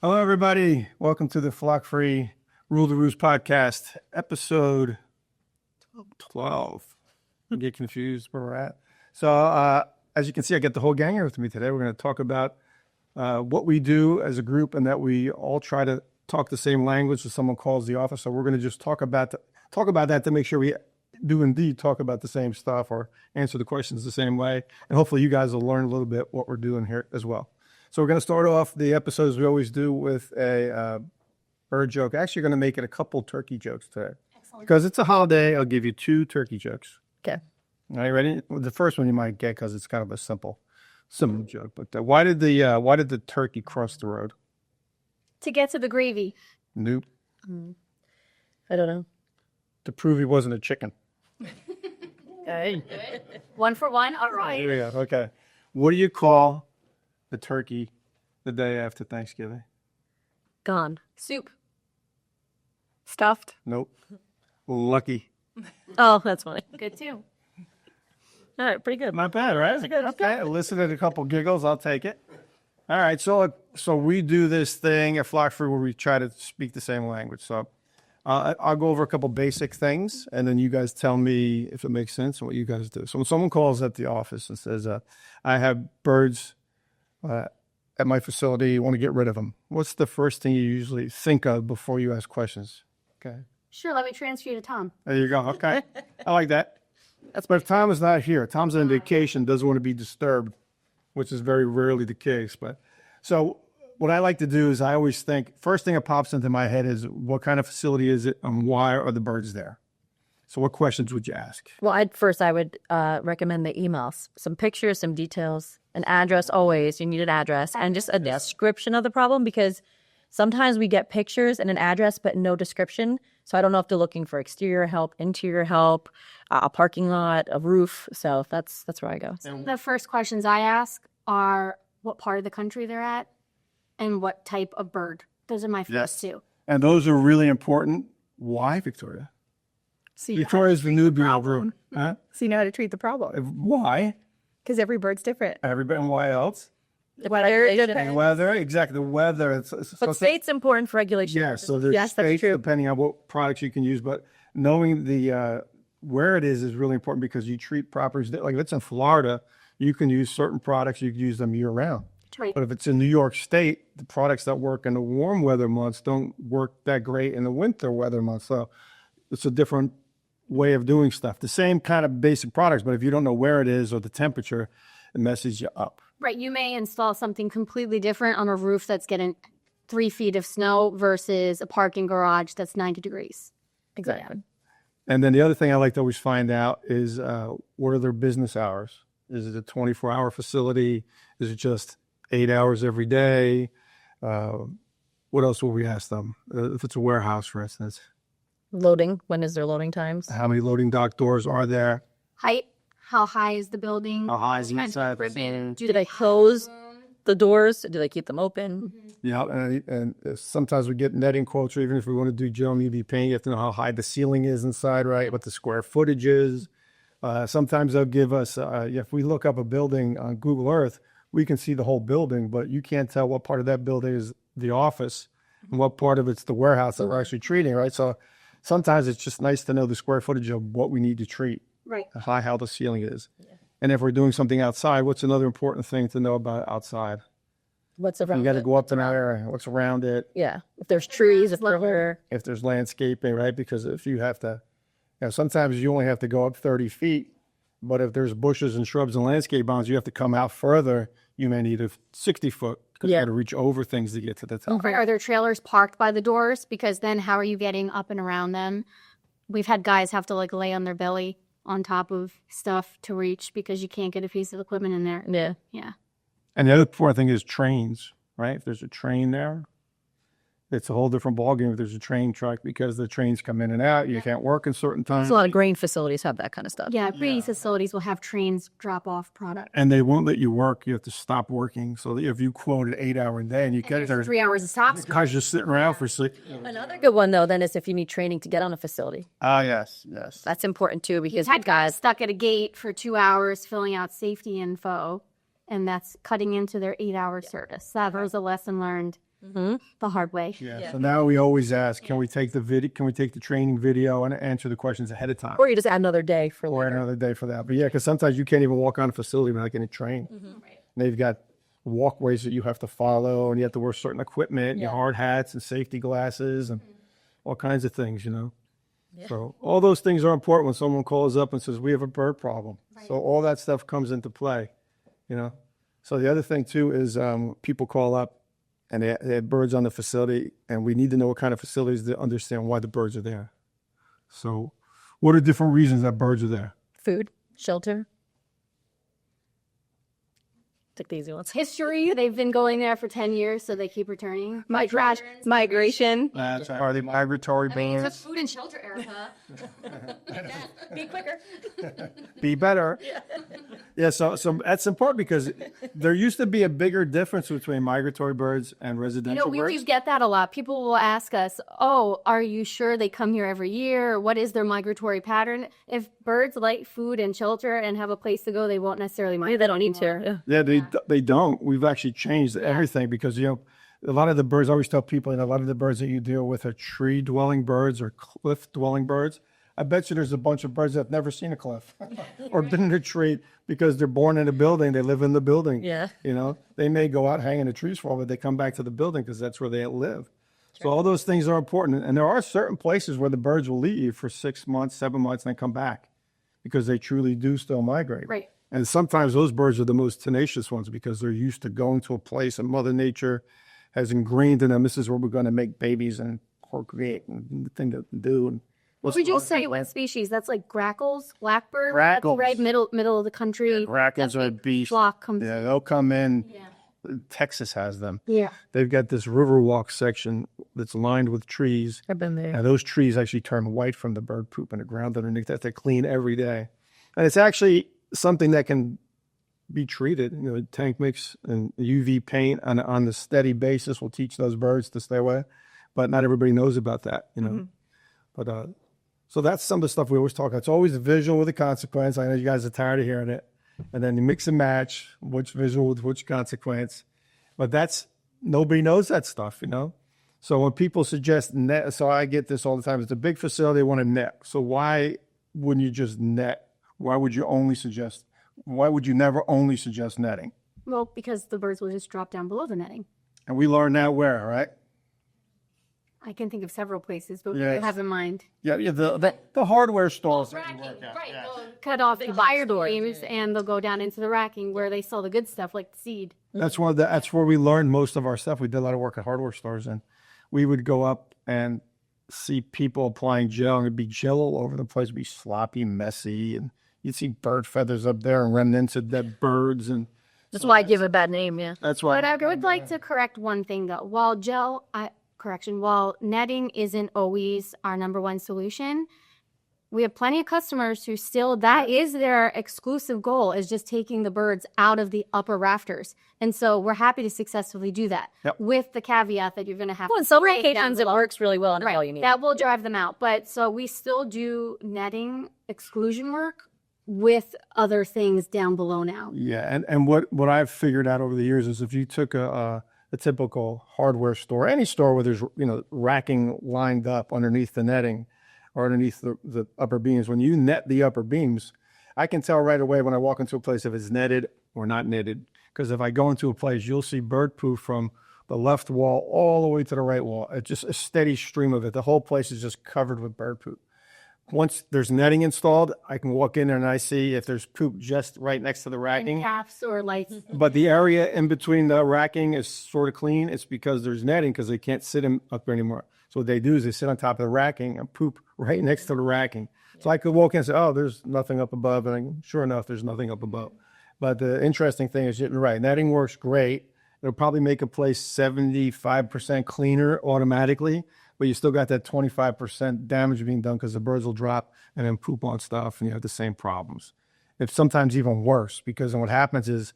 Hello, everybody. Welcome to the Flock Free Rule the Roost podcast, episode 12. I get confused where we're at. So, as you can see, I get the whole gang here with me today. We're going to talk about what we do as a group and that we all try to talk the same language if someone calls the office. So we're going to just talk about that to make sure we do indeed talk about the same stuff or answer the questions the same way. And hopefully you guys will learn a little bit what we're doing here as well. So we're going to start off the episodes we always do with a bird joke. Actually, going to make it a couple turkey jokes today. Excellent. Because it's a holiday. I'll give you 2 turkey jokes. Okay. Are you ready? The first one you might get because it's kind of a simple joke. But why did the turkey cross the road? To get to the gravy. Nope. I don't know. To prove he wasn't a chicken. Okay. 1 for 1. All right. There we go. Okay. What do you call the turkey the day after Thanksgiving? Gone. Soup. Stuffed. Nope. Lucky. Oh, that's funny. Good too. All right, pretty good. Not bad, right? That's good. Okay. I listened to a couple giggles. I'll take it. All right. So we do this thing at Flock Free where we try to speak the same language. So I'll go over a couple basic things, and then you guys tell me if it makes sense and what you guys do. So when someone calls at the office and says, I have birds at my facility, want to get rid of them, what's the first thing you usually think of before you ask questions? Okay. Sure, let me transfer you to Tom. There you go. Okay. I like that. But if Tom is not here, Tom's on vacation, doesn't want to be disturbed, which is very rarely the case. But so what I like to do is I always think, first thing that pops into my head is what kind of facility is it and why are the birds there? So what questions would you ask? Well, I would recommend the emails. Some pictures, some details, an address always. You need an address and just a description of the problem because sometimes we get pictures and an address but no description. So I don't know if they're looking for exterior help, interior help, a parking lot, a roof. So that's where I go. The first questions I ask are what part of the country they're at and what type of bird. Those are my first 2. And those are really important. Why, Victoria? Victoria's the newbie room. Huh? So you know how to treat the problem. Why? Because every bird's different. Everybody, and why else? The weather. And weather, exactly. The weather. But state's important for regulation. Yeah, so there's Yes, that's states true. depending on what products you can use, but knowing the where it is really important because you treat properties like if it's in Florida, you can use certain products. You can use them year round. Right. But if it's in New York State, the products that work in the warm weather months don't work that great in the winter weather months. So it's a different way of doing stuff. The same kind of basic products, but if you don't know where it is or the temperature, it messes you up. Right. You may install something completely different on a roof that's getting 3 feet of snow versus a parking garage that's 90 degrees. Exactly. And then the other thing I like to always find out is what are their business hours? Is it a 24-hour facility? Is it just 8 hours every day? What else will we ask them? If it's a warehouse, for instance. Loading. When is their loading times? How many loading dock doors are there? Height. How high is the building? How high is the What inside? kind of ribbon? Do they close the doors? Do they keep them open? Yeah, and sometimes we get netting quotes, or even if we want to do gel UV paint, you have to know how high the ceiling is inside, right? What the square footage is. Sometimes they'll give us, if we look up a building on Google Earth, we can see the whole building, but you can't tell what part of that building is the office and what part of it's the warehouse that we're actually treating, right? So sometimes it's just nice to know the square footage of what we need to treat. Right. How the ceiling is. Yeah. And if we're doing something outside, what's another important thing to know about outside? What's around You got to it? go up to that area, what's around it. Yeah. If there's trees, if there If there's landscaping, right? Because if you have to, sometimes you only have to go up 30 feet, but if there's bushes and shrubs and landscape bounds, you have to come out further. You may need a 60-foot because you got to reach over things to get to the top. Are there trailers parked by the doors? Because then how are you getting up and around them? We've had guys have to like lay on their belly on top of stuff to reach because you can't get a piece of equipment in there. Yeah. Yeah. And the other important thing is trains, right? If there's a train there, it's a whole different ballgame if there's a train truck because the trains come in and out. You can't work in certain times. A lot of grain facilities have that kind of stuff. Yeah, breeding facilities will have trains drop off product. And they won't let you work. You have to stop working. So if you quote an 8-hour day and you get there, 3 hours of stops. guys just sitting around for 6. Another good one, though, then is if you need training to get on a facility. Ah, yes. That's important, too, because Had guys guys, stuck at a gate for 2 hours filling out safety info, and that's cutting into their 8-hour service. That was a lesson learned. the hard way. Yeah. So now we always ask, can we take the video? Can we take the training video and answer the questions ahead of time? Or you just add another day for Or later. another day for that. But yeah, because sometimes you can't even walk on a facility without getting trained. And they've got walkways that you have to follow, and you have to wear certain equipment, your hard hats and safety glasses and all kinds of things, So all those things are important when someone calls up and says, we have a bird problem. So all that stuff comes into play, So the other thing too is people call up and they have birds on the facility, and we need to know what kind of facilities to understand why the birds are there. So what are different reasons that birds are there? Food, shelter. Took the easy ones. History, they've been going there for 10 years, so they keep returning. Migration. That's right. Are they migratory birds? food and shelter, Erica. Be quicker. Be better. Yeah, so that's important because there used to be a bigger difference between migratory birds and residential We birds. get that a lot. People will ask us, oh, are you sure they come here every year? What is their migratory pattern? If birds like food and shelter and have a place to go, they won't necessarily migrate. They don't need to. Yeah, they don't. We've actually changed everything because, a lot of the birds, I always tell people, a lot of the birds that you deal with are tree-dwelling birds or cliff-dwelling birds. I bet you there's a bunch of birds that have never seen a cliff or been in a tree because they're born in a building. They live in the building. Yeah. They may go out hang in the trees for a while, but they come back to the building because that's where they live. So all those things are important. And there are certain places where the birds will leave for 6 months, 7 months, and then come back because they truly do still migrate. Right. And sometimes those birds are the most tenacious ones because they're used to going to a place and Mother Nature has ingrained in them, this is where we're going to make babies and procreate and the thing to do. And What we just say what species? That's like grackles, blackbird. Grackles. That's right middle of the country. Grackles are a beast. Flock comes. Yeah, they'll come in. Texas has them. Yeah. They've got this Riverwalk section that's lined with trees. I've been there. And those trees actually turn white from the bird poop in the ground underneath that. They clean every day. And it's actually something that can be treated. Tank mix and UV paint on the steady basis will teach those birds to stay away. But not everybody knows about that, But so that's some of the stuff we always talk about. It's always a visual with a consequence. I know you guys are tired of hearing it. And then you mix and match which visual with which consequence. But nobody knows that stuff, So when people suggest net, so I get this all the time. It's a big facility, they want to net. So why wouldn't you just net? Why would you never only suggest netting? Well, because the birds will just drop down below the netting. And we learned that where, right? I can think of several places, but Yeah. what do you have in mind? Yeah, the hardware stores that you work at. Right. Cut off the fire beams and they'll go down into the racking where they sell the good stuff like the seed. That's where we learned most of our stuff. We did a lot of work at hardware stores, and we would go up and see people applying gel, and it'd be gel all over the place. It'd be sloppy, messy, and you'd see bird feathers up there and remnants of dead birds, and That's why I give it a bad name, yeah. that's why. But I would like to correct one thing though. While netting isn't always our number one solution, we have plenty of customers who still, that is their exclusive goal, is just taking the birds out of the upper rafters. And so we're happy to successfully do that with the caveat that you're going to have Well, in some locations it works really well, and that's all you need. that will drive them out. But so we still do netting exclusion work with other things down below now. Yeah, and what I've figured out over the years is if you took a typical hardware store, any store where there's racking lined up underneath the netting or underneath the upper beams, when you net the upper beams, I can tell right away when I walk into a place if it's netted or not netted. Because if I go into a place, you'll see bird poo from the left wall all the way to the right wall. It's just a steady stream of it. The whole place is just covered with bird poop. Once there's netting installed, I can walk in there and I see if there's poop just right next to the racking. Caps or lights. But the area in between the racking is sort of clean. It's because there's netting because they can't sit up there anymore. So what they do is they sit on top of the racking and poop right next to the racking. So I could walk in and say, oh, there's nothing up above. And sure enough, there's nothing up above. But the interesting thing is, you're right, netting works great. It'll probably make a place 75% cleaner automatically, but you still got that 25% damage being done because the birds will drop and then poop on stuff and you have the same problems. It's sometimes even worse because then what happens is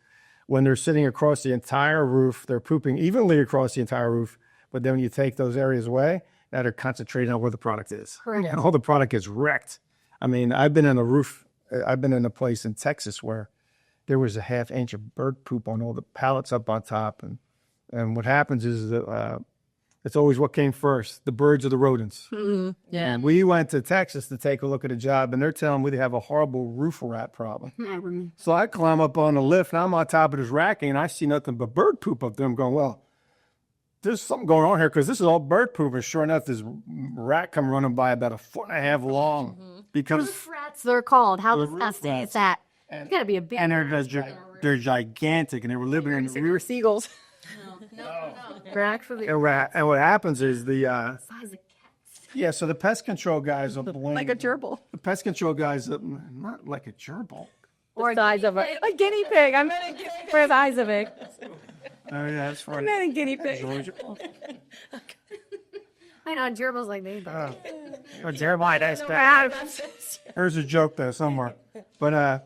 when they're sitting across the entire roof, they're pooping evenly across the entire roof, but then when you take those areas away, now they're concentrating on where the product is. Correct. And all the product gets wrecked. I mean, I've been in a place in Texas where there was a half inch of bird poop on all the pallets up on top, and And what happens is that it's always what came first, the birds or the rodents. Yeah. And we went to Texas to take a look at a job, and they're telling me they have a horrible roof rat problem. So I climb up on the lift, and I'm on top of this racking, and I see nothing but bird poop up there. I'm going, well, there's something going on here because this is all bird poop. And sure enough, this rat come running by about 1.5 feet long. Because Roof rats, they're called. How roof disgusting rats. is that? It's got to be a big. and they're gigantic, and they were living in the roof. Seagulls. They're actually And what happens is the size of yeah. So the pest control guys are Like a gerbil. The pest control guys, not like a gerbil. Or size of a guinea pig. I meant a guinea pig. For the size of it. Oh yeah, that's I right. meant a guinea pig. I know gerbils like they. Jeremiah, that's bad. There's a joke there somewhere, but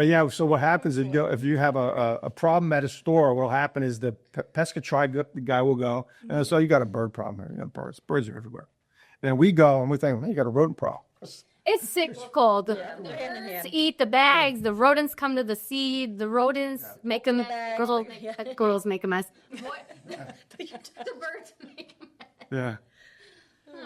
yeah. So what happens if you have a problem at a store? What'll happen is the pest control guy will go, so you got a bird problem here. You know, birds are everywhere. Then we go and we think, man, you got a rodent problem. It's cyclical. The birds eat the bags. The rodents come to the seed. The rodents make them. Girls make a mess. The birds make a mess. Yeah.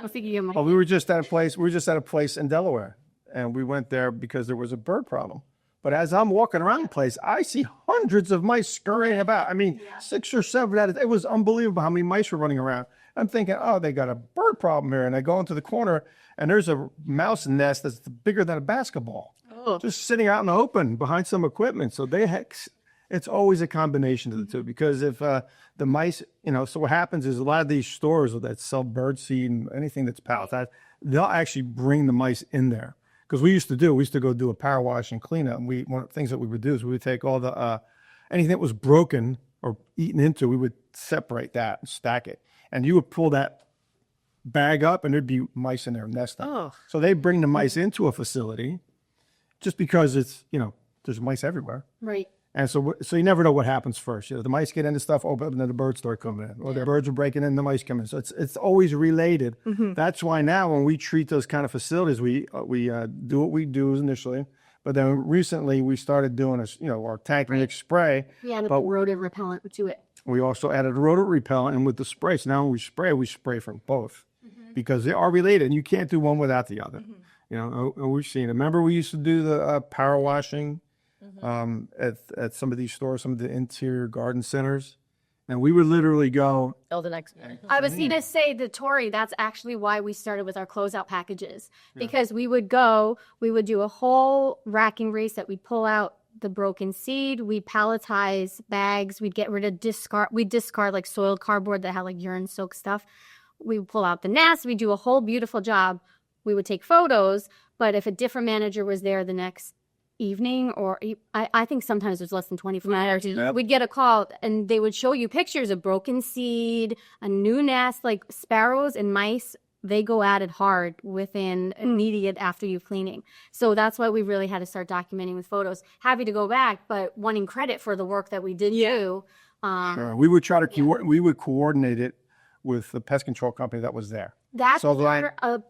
I think you Oh, we were just at a place. We were just at a place in Delaware, and we went there because there was a bird problem. But as I'm walking around the place, I see hundreds of mice scurrying about. I mean, 6 or 7 at it. It was unbelievable how many mice were running around. I'm thinking, oh, they got a bird problem here. And I go into the corner, and there's a mouse nest that's bigger than a basketball, just sitting out in the open behind some equipment. So it's always a combination of the two, because if the mice, so what happens is a lot of these stores that sell bird seed and anything that's pallets, they'll actually bring the mice in there. Because we used to go do a power wash and cleanup. And one of the things that we would do is we would take all the, anything that was broken or eaten into, we would separate that and stack it. And you would pull that bag up and there'd be mice in there nesting. Oh. So they bring the mice into a facility just because it's, there's mice everywhere. right. And so you never know what happens first. The mice get into stuff, and then the birds start coming in. Or the birds are breaking in, the mice come in. So it's always related. That's why now when we treat those kind of facilities, we do what we do initially. But then recently we started doing our tank mix spray. We added But rodent repellent to it. we also added a rodent repellent, and with the spray. So now when we spray from both because they are related, and you can't do one without the other. We've seen it. Remember we used to do the power washing at some of these stores, some of the interior garden centers, and we would literally go. Oh, the next. I was going to say to Tori, that's actually why we started with our closeout packages, because we would do a whole racking race that we'd pull out the broken seed, we'd palletize bags, we'd get rid of we'd discard like soiled cardboard that had like urine soaked stuff. We would pull out the nest, we'd do a whole beautiful job. We would take photos, but if a different manager was there the next evening, or I think sometimes there's less than 24 hours, we'd get a call and they would show you pictures of broken seed, a new nest, like sparrows and mice. They go at it hard within immediate after you cleaning. So that's why we really had to start documenting with photos. Happy to go back, but wanting credit for the work that we did do. Sure. We would try to we would coordinate it with the pest control company that was there. That's So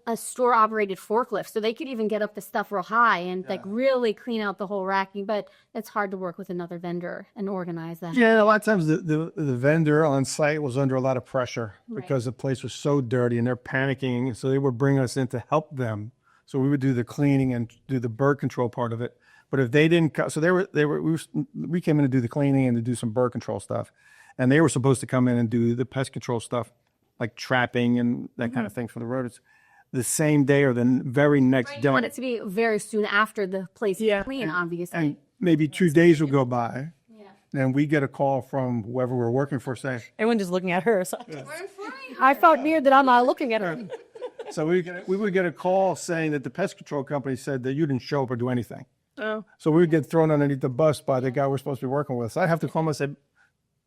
a store operated forklift, so they could even get up the stuff real high and like really clean out the whole racking. But it's hard to work with another vendor and organize that. Yeah, a lot of times the vendor on site was under a lot of pressure because the place was so dirty and they're panicking. So they would bring us in to help them. So we would do the cleaning and do the bird control part of it. But if they didn't, so we came in to do the cleaning and to do some bird control stuff, and they were supposed to come in and do the pest control stuff, like trapping and that kind of thing for the rodents, the same day or the very next day. You want it to be very soon after the place is clean, obviously. And maybe 2 days will go by, and we get a call from whoever we're working for saying, Everyone just looking at her. So. I felt weird that I'm not looking at her. so we would get a call saying that the pest control company said that you didn't show up or do anything. Oh. So we would get thrown underneath the bus by the guy we're supposed to be working with. So I'd have to call him and say,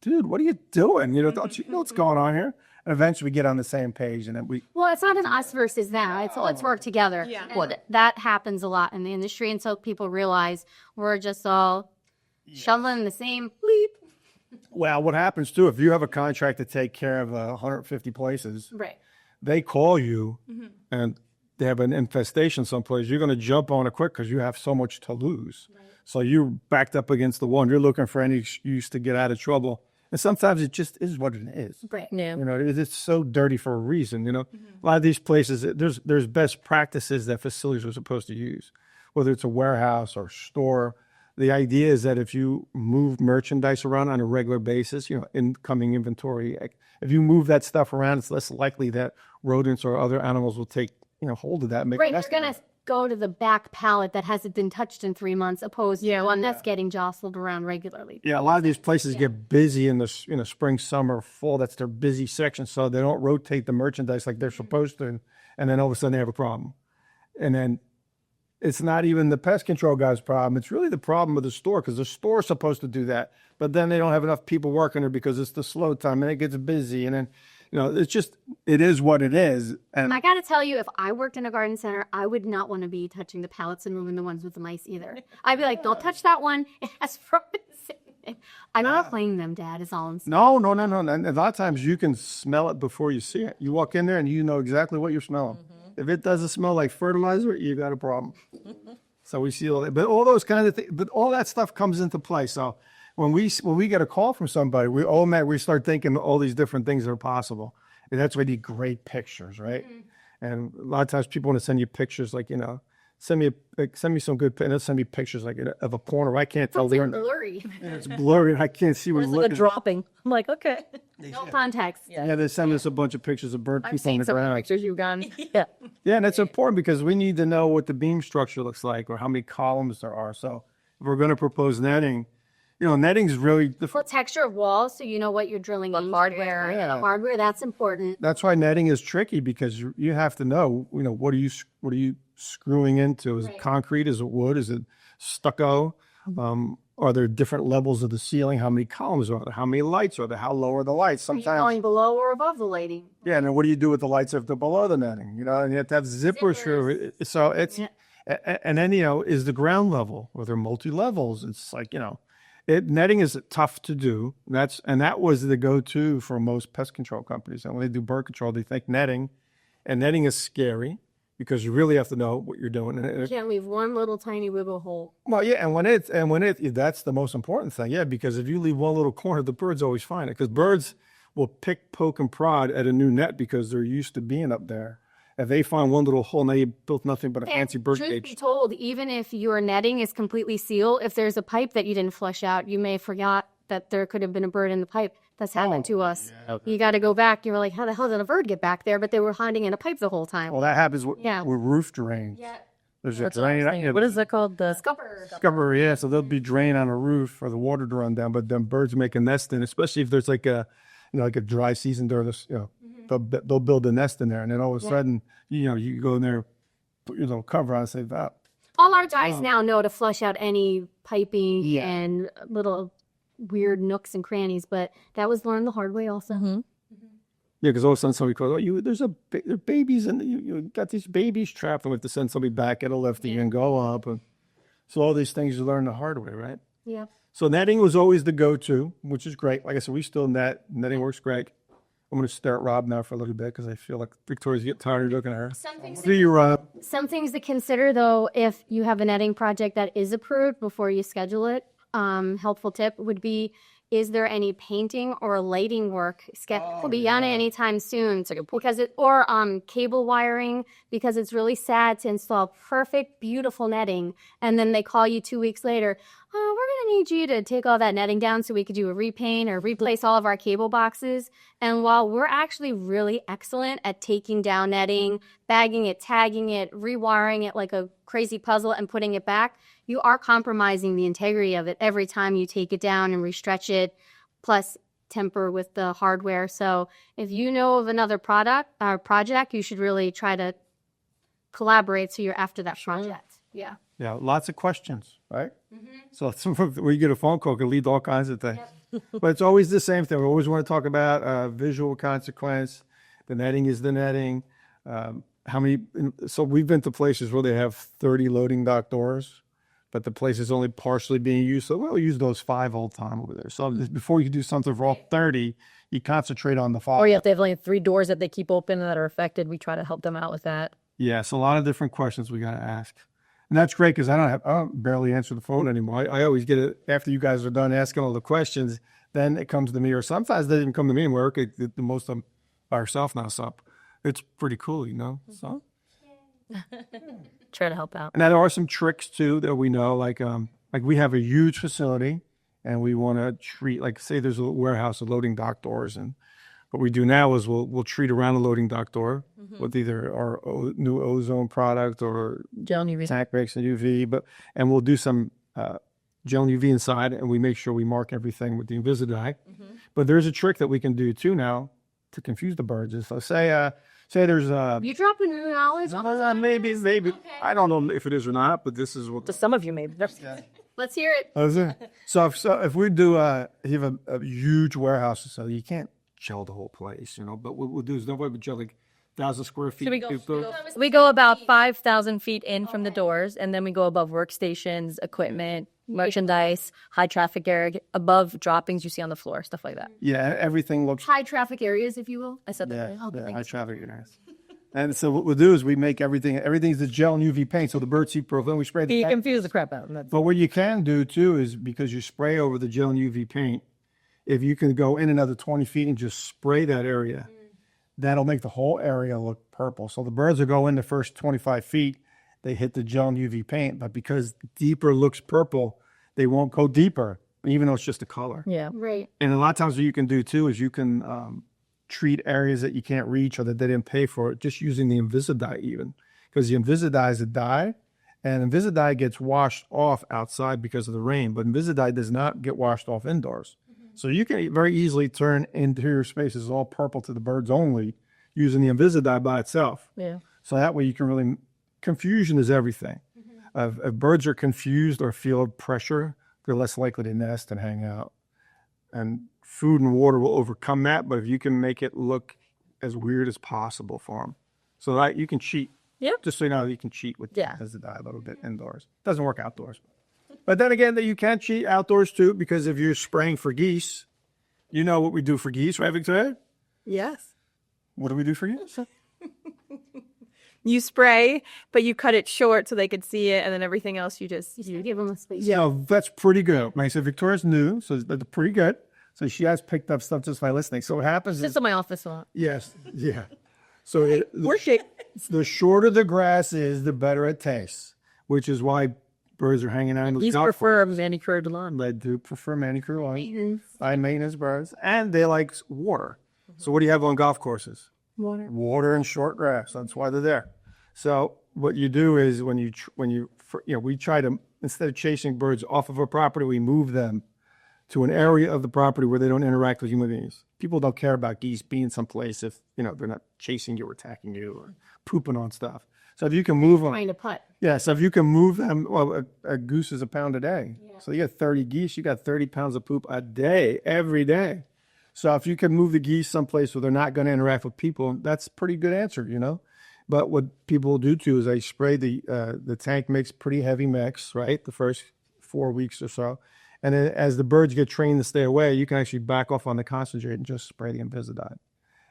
dude, what are you doing? Don't you know what's going on here? And eventually we get on the same page, and then Well, it's not an us versus them. It's let's work together. Yeah. Well, that happens a lot in the industry until people realize we're just all shoveling the same bleep. Well, what happens too, if you have a contract to take care of 150 places, Right. they call you and they have an infestation someplace, you're going to jump on it quick because you have so much to lose. Right. So you're backed up against the wall and you're looking for any excuse to get out of trouble. And sometimes it just is what it is. Right. Yeah. You know, it's so dirty for a reason. You know, a lot of these places, there's best practices that facilities are supposed to use, whether it's a warehouse or store. The idea is that if you move merchandise around on a regular basis, you know, incoming inventory, if you move that stuff around, it's less likely that rodents or other animals will take, you know, hold of that. And make Right. nests You're in going it. to go to the back pallet that hasn't been touched in 3 months, opposed to one that's getting jostled around regularly. Yeah, a lot of these places get busy in the spring, summer, fall. That's their busy section, so they don't rotate the merchandise like they're supposed to, and then all of a sudden they have a problem. And then it's not even the pest control guy's problem. It's really the problem of the store, because the store's supposed to do that, but then they don't have enough people working there because it's the slow time and it gets busy, and then you know it is what it is. And I got to tell you, if I worked in a garden center, I would not want to be touching the pallets and moving the ones with the mice either. I'd be like, don't touch that one. It has rodents in it. I'm not playing them, Dad, is all I'm saying. No. And a lot of times you can smell it before you see it. You walk in there and you know exactly what you're smelling. If it doesn't smell like fertilizer, you got a problem. So we see all that, but all those kind of things, but all that stuff comes into play. So when we get a call from somebody, we start thinking all these different things that are possible, and that's why you need great pictures, right? And a lot of times people want to send you pictures, like, you know, send me some good, and they'll send me pictures like of a corner where I can't tell they're Blurry. it's blurry and I can't see what It's it's like a looking. dropping. I'm like, okay. No context. Yeah, they send us a bunch of pictures of bird people on the ground. Pictures you've gotten. Yeah. Yeah, and it's important because we need to know what the beam structure looks like or how many columns there are. So if we're going to propose netting, you know, netting is really For texture of walls, so you know what you're drilling in. hardware, yeah. Hardware, that's important. That's why netting is tricky, because you have to know, you know, what are you screwing into? Is it concrete? Is it wood? Is it stucco? Are there different levels of the ceiling? How many columns are there? How many lights are there? How low are the lights? Are you Sometimes, going below or above the lighting? yeah. And then what do you do with the lights if they're below the netting? You know, and you have to have zippers through. So it's, and then, you know, is the ground level? Are there multi levels? It's like, you know, netting is tough to do. That was the go-to for most pest control companies. And when they do bird control, they think netting, and netting is scary because you really have to know what you're doing. You can't leave one little tiny wiggle hole. Well, yeah, and when it that's the most important thing. Yeah, because if you leave one little corner, the birds always find it, because birds will pick, poke, and prod at a new net because they're used to being up there. If they find one little hole, now you built nothing but a fancy bird Truth be cage. told, even if your netting is completely sealed, if there's a pipe that you didn't flush out, you may have forgot that there could have been a bird in the pipe. That's happened to us. You got to go back. You're like, how the hell did a bird get back there? But they were hiding in a pipe the whole time. Well, that happens with Yeah. roof drains. Yeah. There's a That's what I was drain. thinking. What is that called? The Scupper. Scupper, yeah. So there'll be drain on a roof for the water to run down, but then birds make a nest in, especially if there's like a, you know, like a dry season during this, you know, they'll build a nest in there, and then all of a sudden, you know, you go in there, put your little cover on, and say that. All our guys now know to flush out any piping and little weird nooks and crannies, but that was learned the hard way also. Yeah, because all of a sudden somebody calls, there are babies, and you got these babies trapped, and we have to send somebody back at a lifting and go up, and so all these things you learn the hard way, right? Yeah. So netting was always the go-to, which is great. Like I said, we still net. Netting works great. I'm going to stare at Rob now for a little bit because I feel like Victoria's getting tired of looking at her. See you, Rob. Some things to consider, though, if you have a netting project that is approved before you schedule it. Helpful tip would be: is there any painting or lighting work scheduled beyond it anytime soon? Because cable wiring, because it's really sad to install perfect, beautiful netting, and then they call you 2 weeks later. Oh, we're going to need you to take all that netting down so we could do a repaint or replace all of our cable boxes. And while we're actually really excellent at taking down netting, bagging it, tagging it, rewiring it like a crazy puzzle and putting it back, you are compromising the integrity of it every time you take it down and restretch it, plus temper with the hardware. So if you know of another project, you should really try to collaborate so you're after that project. Yeah. Yeah, lots of questions, right? So when you get a phone call, it can lead to all kinds of things. But it's always the same thing. We always want to talk about visual consequence. The netting is the netting. So we've been to places where they have 30 loading dock doors, but the place is only partially being used. So we'll use those 5 all the time over there. So before you do something for all 30, you concentrate on the 5. or if they have only 3 doors that they keep open that are affected, we try to help them out with that. Yeah, so a lot of different questions we got to ask. And that's great because I don't barely answer the phone anymore. I always get it after you guys are done asking all the questions. then it comes to me, or sometimes it doesn't even come to me and we work the most of them by ourselves now. So it's pretty cool, So, Try to help out. and there are some tricks too that we know, like we have a huge facility and we want to treat, like say there's a warehouse of loading dock doors, and what we do now is we'll treat around the loading dock door with either our new ozone product or Gel and UV. tank breaks and UV, and we'll do some gel and UV inside, and we make sure we mark everything with the Invisalign. But there's a trick that we can do too now to confuse the birds. Is so say there's You dropping new knowledge? maybe I don't know if it is or not, but this is what. To some of you, maybe. Let's hear it. Oh, is it? So if we do you have a huge warehouse, so you can't gel the whole place, But what we'll do is nobody would gel like 1,000 square feet. We go about 5,000 feet in from the doors, and then we go above workstations, equipment, merchandise, high traffic area, above droppings you see on the floor, stuff like that. Yeah, everything looks. High traffic areas, if you will. I said that. Yeah, high traffic areas. And so what we'll do is we make everything's the gel and UV paint, so the birds see profile. We spray the. You confuse the crap out of them. But what you can do too is, because you spray over the gel and UV paint, if you can go in another 20 feet and just spray that area, that'll make the whole area look purple. So the birds will go in the first 25 feet, they hit the gel and UV paint, but because deeper looks purple, they won't go deeper, even though it's just a color. Yeah. Right. And a lot of times what you can do too is you can treat areas that you can't reach or that they didn't pay for, just using the Invisalign even. Because the Invisalign is a dye, and Invisalign gets washed off outside because of the rain, but Invisalign does not get washed off indoors. So you can very easily turn interior spaces all purple to the birds only using the Invisalign by itself. Yeah. So that way you can really, confusion is everything. If birds are confused or feel pressure, they're less likely to nest and hang out. And food and water will overcome that, but if you can make it look as weird as possible for them. So that you can cheat. Yep. Just so you know, you can cheat with Yeah. Invisalign a little bit indoors. Doesn't work outdoors. But then again, that you can cheat outdoors too, because if you're spraying for geese, you know what we do for geese, right, Victoria? Yes. What do we do for geese? You spray, but you cut it short so they could see it, and then everything else you Give them a space. Yeah, that's pretty good. Like I said, Victoria's new, so that's pretty good. So she has picked up stuff just by listening. So what happens Just is, in my office a lot. yes, yeah. So working. the shorter the grass is, the better it tastes, which is why birds are hanging out in the These golf prefer manicured lawn. They do prefer manicure lawns, high maintenance birds, and they like water. So what do you have on golf courses? Water and short grass. That's why they're there. So what you do is we try to, instead of chasing birds off of a property, we move them to an area of the property where they don't interact with human beings. People don't care about geese being someplace if they're not chasing you or attacking you or pooping on stuff. So if you can move them, Trying to putt. yeah. So if you can move them, well, a goose is a pound a day. Yeah. So you got 30 geese, you got 30 pounds of poop a day, every day. So if you can move the geese someplace where they're not going to interact with people, that's a pretty good answer, But what people do too is they spray the tank mix, pretty heavy mix, right? The first 4 weeks or so. And then as the birds get trained to stay away, you can actually back off on the concentrate and just spray the Invisalign.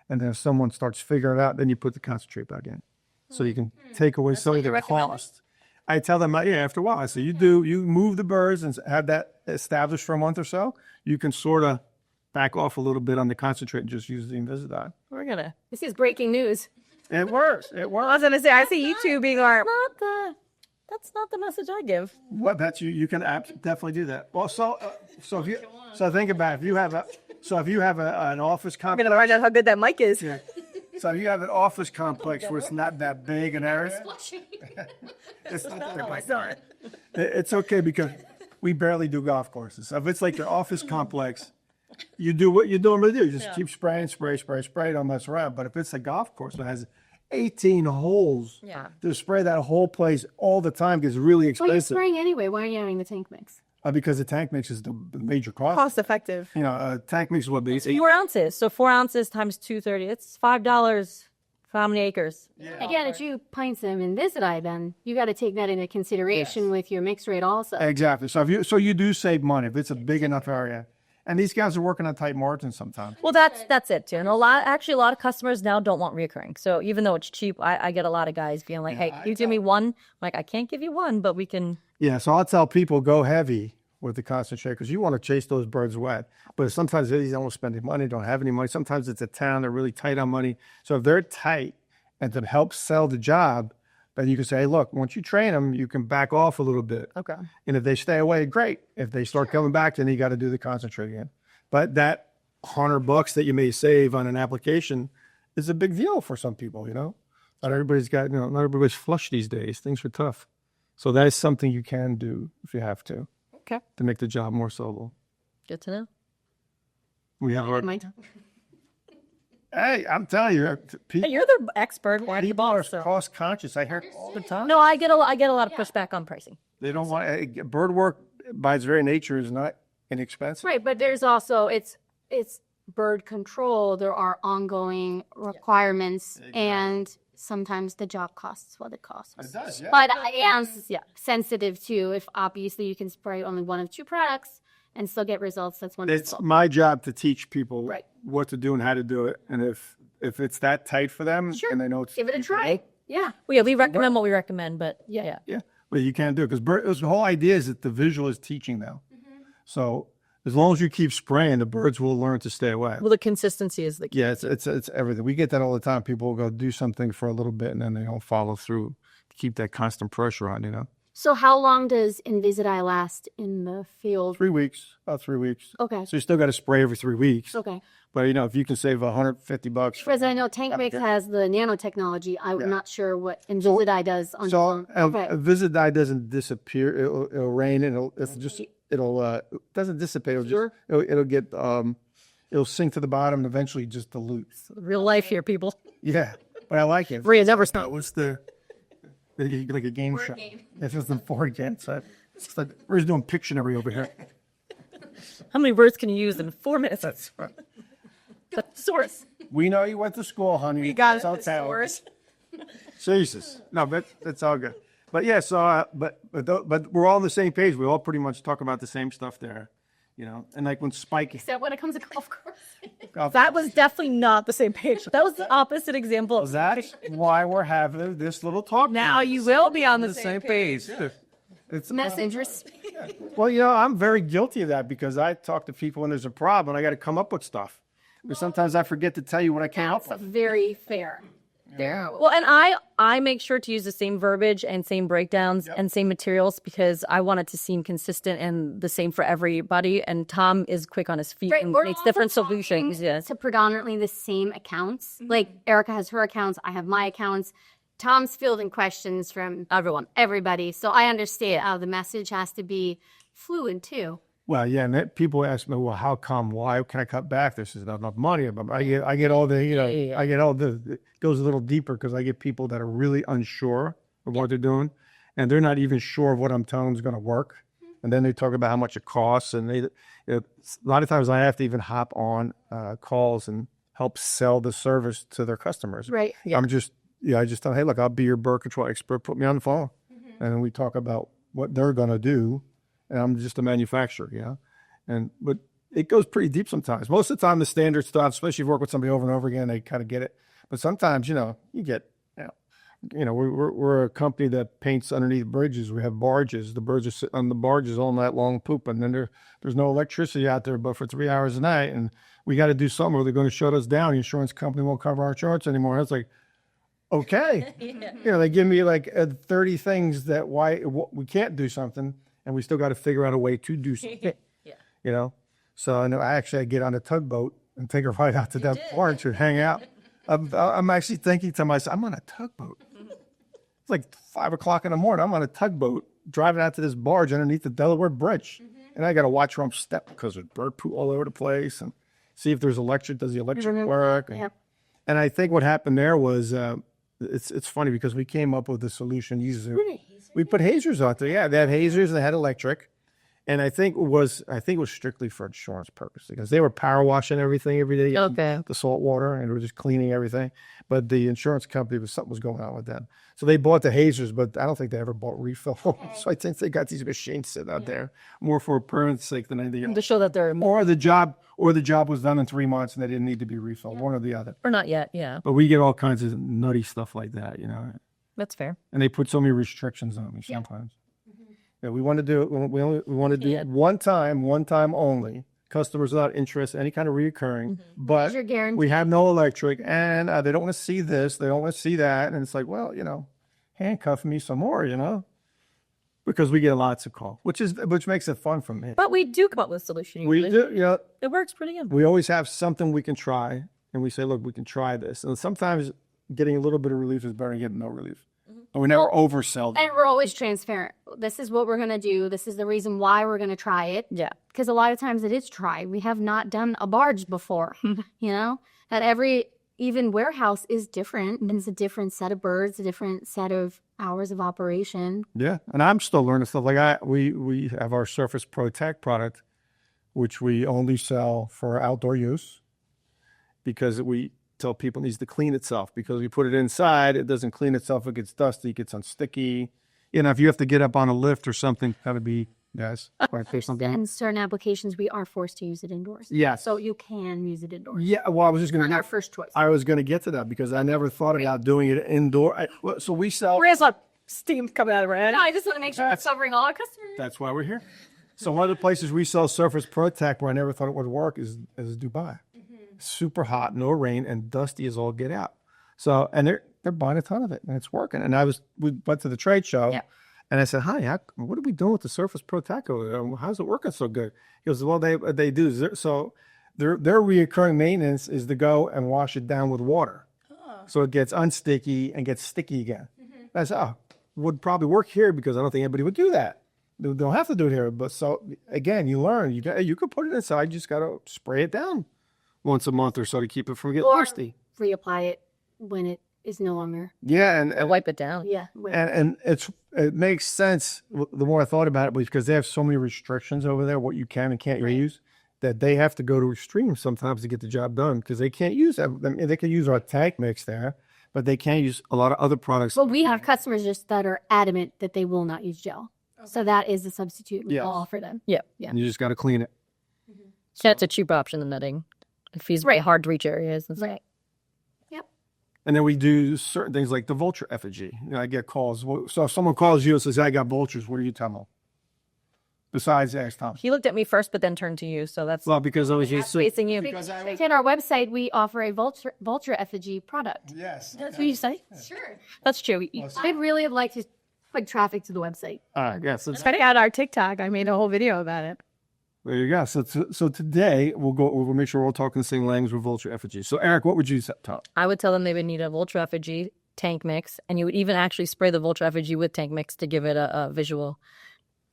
And then if someone starts figuring it out, then you put the concentrate back in. So you can take away some of the cost. I tell them, after a while, I say, you move the birds and have that established for a month or so, you can sort of back off a little bit on the concentrate and just use the Invisalign. This is breaking news. It works. It I works. was gonna say, I see you two being our. That's not the message I give. What? That's you can definitely do that. Well, so think about it. If you have an office I'm complex. gonna find out how good that mic is. Yeah. So if you have an office complex where it's not that big an area, it's not that big. Sorry. It's okay because we barely do golf courses. So if it's like your office complex, you do what you normally do. You just keep spraying, spray, don't mess around. But if it's a golf course that has 18 holes, to spray that whole place all the time gets really Well, you're expensive. spraying anyway. Why are you having the tank mix? Because the tank mix is the major cost. Cost effective. Tank mix is what these 4 ounces. So 4 ounces times 230. It's $5 for how many acres? Again, if you pints them Invisalign, then you got to take that into consideration with your mix rate also. Exactly. So you do save money if it's a big enough area. And these guys are working on tight margins sometimes. Well, that's it too. And a lot of customers now don't want reoccurring. So even though it's cheap, I get a lot of guys being like, "Hey, can you give me one?" I'm like, I can't give you one, but we can. Yeah. So I'll tell people go heavy with the concentrate because you want to chase those birds wet. But sometimes they don't spend money, don't have any money. Sometimes it's a town, they're really tight on money. So if they're tight and to help sell the job, then you can say, hey, look, once you train them, you can back off a little bit. Okay. And if they stay away, great. If they start coming back, then you got to do the concentrate again. But that $100 that you may save on an application is a big deal for some people, you know? Not everybody's flush these days. Things are tough. So that is something you can do if you have to Okay. make the job more sellable. Good to know. We have our, My time. hey, I'm telling you, people You're the expert. Why do you are bother? cost conscious. I hear it all the time. No, I get a lot of pushback on pricing. They don't want bird work by its very nature is not inexpensive. Right, but there's also it's bird control. There are ongoing requirements, and sometimes the job costs what it costs. It does, yeah. But I am sensitive to if obviously you can spray only one of two products and still get results. That's It's wonderful. my job to teach people Right. what to do and how to do it. And if it's that tight for them Sure. and they know it's Give it a try. Yeah. Well, yeah, we recommend what we recommend, but yeah. yeah, but you can't do it because the whole idea is that the visual is teaching now. Mm-hmm. So as long as you keep spraying, the birds will learn to stay away. Well, the consistency is the key. Yeah, it's everything. We get that all the time. People will go do something for a little bit and then they don't follow through. Keep that constant pressure on, you know. So how long does Invisalign last in the field? 3 weeks, about 3 weeks. Okay. So you still got to spray every 3 weeks. Okay. But you know, if you can save $150. Because I know Tank Mix has the nanotechnology. I'm not sure what Invisalign does on So Okay. Invisalign doesn't disappear. It'll rain and it'll doesn't dissipate. It'll get it'll sink to the bottom and eventually just dilute. Real life here, people. Yeah, but I like it. Maria never stopped. What's the like a game show? It's just a board game. So it's like we're just doing Pictionary over here. How many words can you use in 4 minutes? That's the source. We know you went to school, honey. You got So it. tell. Source. Jesus. No, but that's all good. But yeah, so but we're all on the same page. We all pretty much talk about the same stuff there, you know. And like when Spike, Except when it comes to golf course. That was definitely not the same page. That was the opposite example. that's why we're having this little talk. Now you will be on the Same page. It's Messengers. well, you know, I'm very guilty of that because I talk to people when there's a problem. I got to come up with stuff. But sometimes I forget to tell you what I can't help That's with. very fair. There. Well, and I make sure to use the same verbiage and same breakdowns and same materials because I want it to seem consistent and the same for everybody. And Tom is quick on his feet Right, and we're makes also different talking solutions. Yes. To predominantly the same accounts. Like Erica has her accounts, I have my accounts. Tom's fielding questions from everybody. So I understand the message has to be fluid too. Well, yeah, and people ask me, well, how come? Why can I cut back? This is not enough money. But I get all the, you know, I get all the, it goes a little deeper because I get people that are really unsure of what they're doing. And they're not even sure of what I'm telling them is going to work. And then they talk about how much it costs. And a lot of times I have to even hop on calls and help sell the service to their customers. Right. I just tell them, hey, look, I'll be your bird control expert. Put me on the phone. And we talk about what they're going to do. And I'm just a manufacturer, but it goes pretty deep sometimes. Most of the time, the standard stuff, especially if you work with somebody over and over again, they kind of get it. But sometimes, you get, we're a company that paints underneath bridges. We have barges. The birds are sitting on the barges all night long pooping. And there's no electricity out there but for 3 hours a night. And we got to do something or they're going to shut us down. The insurance company won't cover our insurance anymore. It's like, okay. They give me like 30 things that we can't do something. And we still got to figure out a way to do something, So I get on a tugboat and take a ride out to that barge and hang out. I'm actually thinking to myself, I'm on a tugboat. It's like 5 o'clock in the morning. I'm on a tugboat driving out to this barge underneath the Delaware Bridge. And I got to watch where I'm stepping because there's bird poo all over the place and see if there's electric. Does the electric work? And I think what happened there was it's funny because we came up with a solution. We put hazers out there. Yeah, they had hazers and they had electric. And I think it was strictly for insurance purposes because they were power washing everything every day. Okay. The salt water and they were just cleaning everything. But the insurance company something was going on with them. So they bought the hazers, but I don't think they ever bought refill. So I think they got these machines sitting out there more for appearance sake than anything else. To show that they're more Or the job was done in 3 months and they didn't need to be refilled, one or the other. or not yet. Yeah, But we get all kinds of nutty stuff like that, that's fair. And they put so many restrictions on me sometimes. Yeah, we want to do it. We want to do it one time only. Customers not interested, any kind of reoccurring, but You're guaranteed. we have no electric, and they don't want to see this, they don't want to see that, and it's like, well, handcuff me some more, because we get lots of calls, which makes it fun for me. But we do come up with a solution. We Usually. do, It works pretty good. we always have something we can try, and we say, look, we can try this, and sometimes getting a little bit of relief is better than getting no relief. And we never oversell them. And we're always transparent. This is what we're going to do. This is the reason why we're going to try it. Yeah. Because a lot of times it is try. We have not done a barge before, that every even warehouse is different. And it's a different set of birds, a different set of hours of operation. Yeah, and I'm still learning stuff. Like we have our Surface Protect product, which we only sell for outdoor use because we tell people it needs to clean itself, because we put it inside, it doesn't clean itself, it gets dusty, it gets unsticky. If you have to get up on a lift or something, that would be, yes. In certain applications, we are forced to use it indoors. Yes. So you can use it indoors. Yeah, well, I was just going Our to, first choice. I was going to get to that because I never thought about doing it indoor. So we sell, Where's like steam coming out of our head? No, I just want to make sure it's covering all our customers. that's why we're here. So one of the places we sell Surface Protect where I never thought it would work is Dubai. Super hot, no rain, and dusty as all get out. So, and they're buying a ton of it, and it's working. And we went to the trade show, and I said, "Hi, what are we doing with the Surface Protect over there? How's it working so good?" He goes, "Well, they do. So, their reoccurring maintenance is to go and wash it down with water, so it gets unsticky and gets sticky again." I said, would probably work here because I don't think anybody would do that. They don't have to do it here. But so again, you learn. You could put it inside. You just got to spray it down once a month or so to keep it from getting dusty. Reapply it when it is no longer. Yeah, and Wipe it down. Yeah. and it makes sense the more I thought about it, because they have so many restrictions over there, what you can and can't use, that they have to go to extremes sometimes to get the job done, because they can't use that. I mean, they can use our tank mix there, but they can't use a lot of other products. Well, we have customers just that are adamant that they will not use gel. So that is the substitute we offer them. Yeah. And you just got to clean it. That's a cheaper option than netting. If he's hard to reach areas and stuff. Right. Yep. And then we do certain things like the vulture effigy. I get calls. So if someone calls you and says, "I got vultures," what do you tell them? Besides ask Tom. He looked at me first, but then turned to you. So that's Well, because I was used to. facing you. On our website, we offer a vulture effigy product. Yes. That's what you say? Sure. That's true. I'd really have liked to put traffic to the website. Yes. Check out our TikTok. I made a whole video about it. There you go. So today we'll make sure we're all talking the same language with vulture effigy. So Eric, what would you tell? I would tell them they would need a vulture effigy tank mix, and you would even actually spray the vulture effigy with tank mix to give it a visual.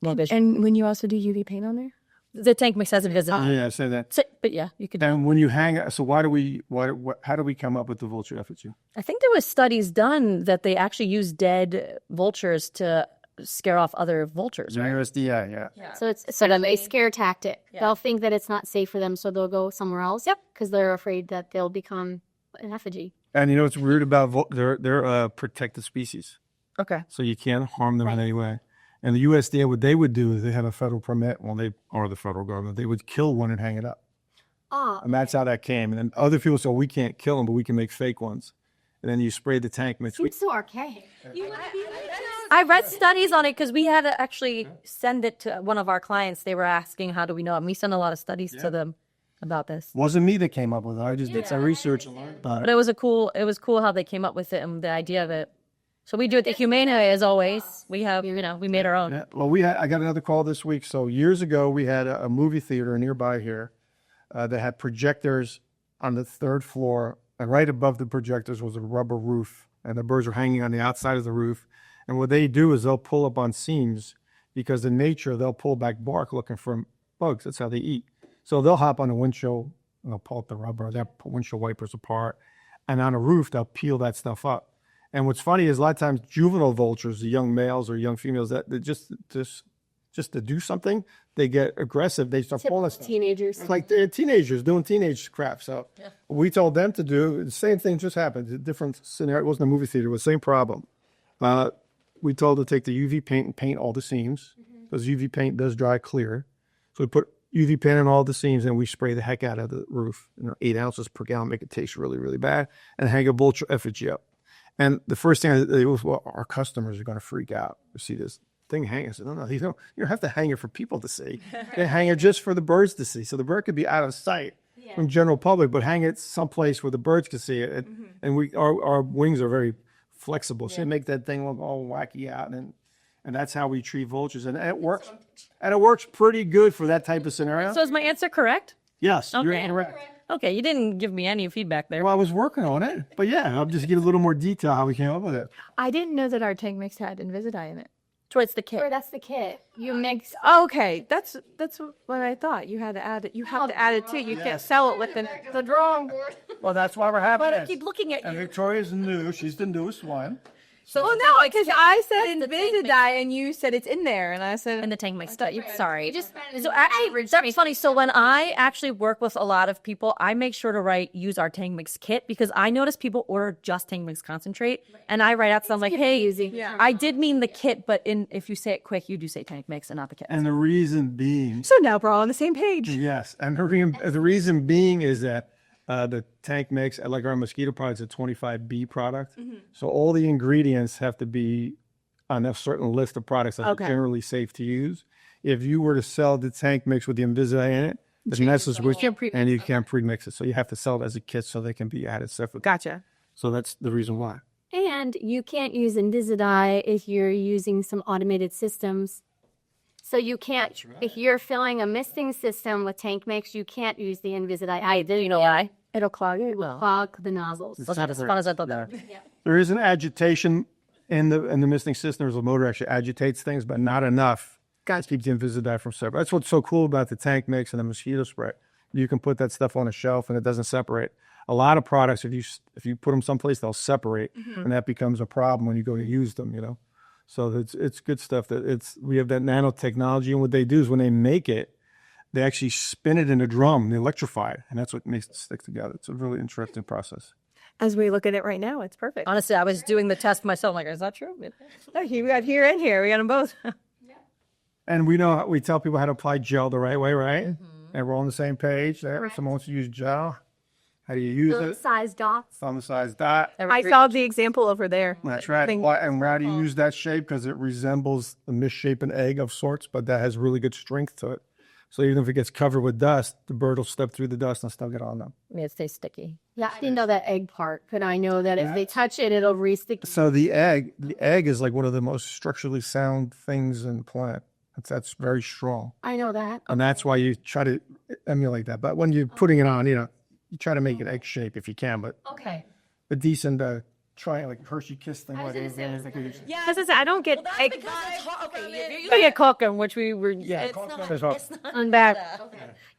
More visual. And when you also do UV paint on there? The tank mix has a visit. Yeah, I say that. But yeah, you could. And when you hang it, so how do we come up with the vulture effigy? I think there was studies done that they actually use dead vultures to scare off other vultures. Right? USDA, yeah. So it's sort of a scare tactic. Yeah. They'll think that it's not safe for them, so they'll go somewhere else. Yep. Because they're afraid that they'll become an effigy. And you know what's weird about they're a protected species, Okay. so you can't harm them in any way. And the USDA, what they would do is they have a federal permit. Well, they are the federal government. They would kill one and hang it up. And that's how that came. And then other people say, we can't kill them, but we can make fake ones. And then you spray the tank mix. Seems so archaic. I read studies on it because we had to actually send it to one of our clients. They were asking, how do we know? And we sent a lot of studies to them about this. Wasn't me that came up with it. I just did some research and learned about But it. it was cool how they came up with it and the idea of it. So we do it the Humana as always. We have, we made our own. Yeah. Well, I got another call this week. So years ago, we had a movie theater nearby here that had projectors on the third floor. And right above the projectors was a rubber roof. And the birds were hanging on the outside of the roof. And what they do is they'll pull up on seams because in nature, they'll pull back bark looking for bugs. That's how they eat. So they'll hop on the windshield, and they'll pull up the rubber, they'll pull windshield wipers apart. And on a roof, they'll peel that stuff up. And what's funny is a lot of times juvenile vultures, the young males or young females, that they just to do something, they get aggressive. They start pulling stuff. Teenagers. It's like they're teenagers doing teenage crap. So we told them to do the same thing. Just happened. A different scenario. It wasn't a movie theater. It was the same problem. We told them to take the UV paint and paint all the seams because UV paint does dry clear. So we put UV paint on all the seams and we spray the heck out of the roof. 8 ounces per gallon, make it taste really, really bad, and hang a vulture effigy up. And the first thing was, well, our customers are going to freak out to see this thing hanging. I said, no, you don't have to hang it for people to see. They hang it just for the birds to see. So the bird could be out of sight from general public, but hang it someplace where the birds can see it. And our wings are very flexible. So they make that thing look all wacky out. And that's how we treat vultures. And it works. And it works pretty good for that type of scenario. So is my answer correct? Yes, you're Okay. correct. Okay, you didn't give me any feedback there. Well, I was working on it. But yeah, I'll just give a little more detail how we came up with it. I didn't know that our tank mix had Invisidy in it. Towards the kit. Or that's the kit. You mix. Okay, that's what I thought. You had to add it. You have to add it too. You can't sell it with the drawing board. Well, that's why we're having But I this. keep looking at And you. Victoria's new. She's the newest one. So Well, no, because I said the tank mix. Invisidy and you said it's in there, and I said And the tank mix. Sorry. Just So actually, that's funny. So when I actually work with a lot of people, I make sure to use our Tang Mix kit because I notice people order just Tang Mix concentrate, and I write out something like, "Hey, I did mean the kit, but if you say it quick, you do say Tang Mix and not the kit." And the reason being, so now we're all on the same page. yes, and the reason being is that the tank mix, like our mosquito product, is a 25B product. So all the ingredients have to be on a certain list of products that are generally safe to use. If you were to sell the tank mix with the Invisidy in it, then that's just and you can't pre-mix it. So you have to sell it as a kit so they can be added separately. Gotcha. So that's the reason why. And you can't use Invisidy if you're using some automated systems. So you can't, if you're filling a misting system with tank mix, you can't use the Invisidy. You know why? It'll clog it. Clog the nozzles. That's not as fun as I thought that. There is an agitation in the misting system. There's a motor actually agitates things, but not enough to keep the Invisidy from separating. That's what's so cool about the tank mix and the mosquito spray. You can put that stuff on a shelf and it doesn't separate. A lot of products, if you put them someplace, they'll separate, and that becomes a problem when you go to use them. So it's good stuff. We have that nanotechnology, and what they do is when they make it, they actually spin it in a drum, they electrify it, and that's what makes it stick together. It's a really interesting process. As we look at it right now, it's perfect. Honestly, I was doing the test myself. Like, is that true? Oh, we got here and here. We got them both. And we tell people how to apply gel the right way, right? And we're on the same page there. If someone wants to use gel, how do you use it? Size dots. Thumb-sized dot. I saw the example over there. That's right. And how do you use that shape? Because it resembles a misshapen egg of sorts, but that has really good strength to it. So even if it gets covered with dust, the bird will step through the dust and still get on them. It stays sticky. Yeah, I didn't know that egg part, but I know that if they touch it, it'll re-stick. So the egg is like one of the most structurally sound things in the plant. That's very strong. I know that. And that's why you try to emulate that. But when you're putting it on, you try to make it egg shape if you can. But Okay. a decent triangle, like Hershey Kiss thing. Yeah, as I said, I don't get egg. You get cooking, which we were. On back.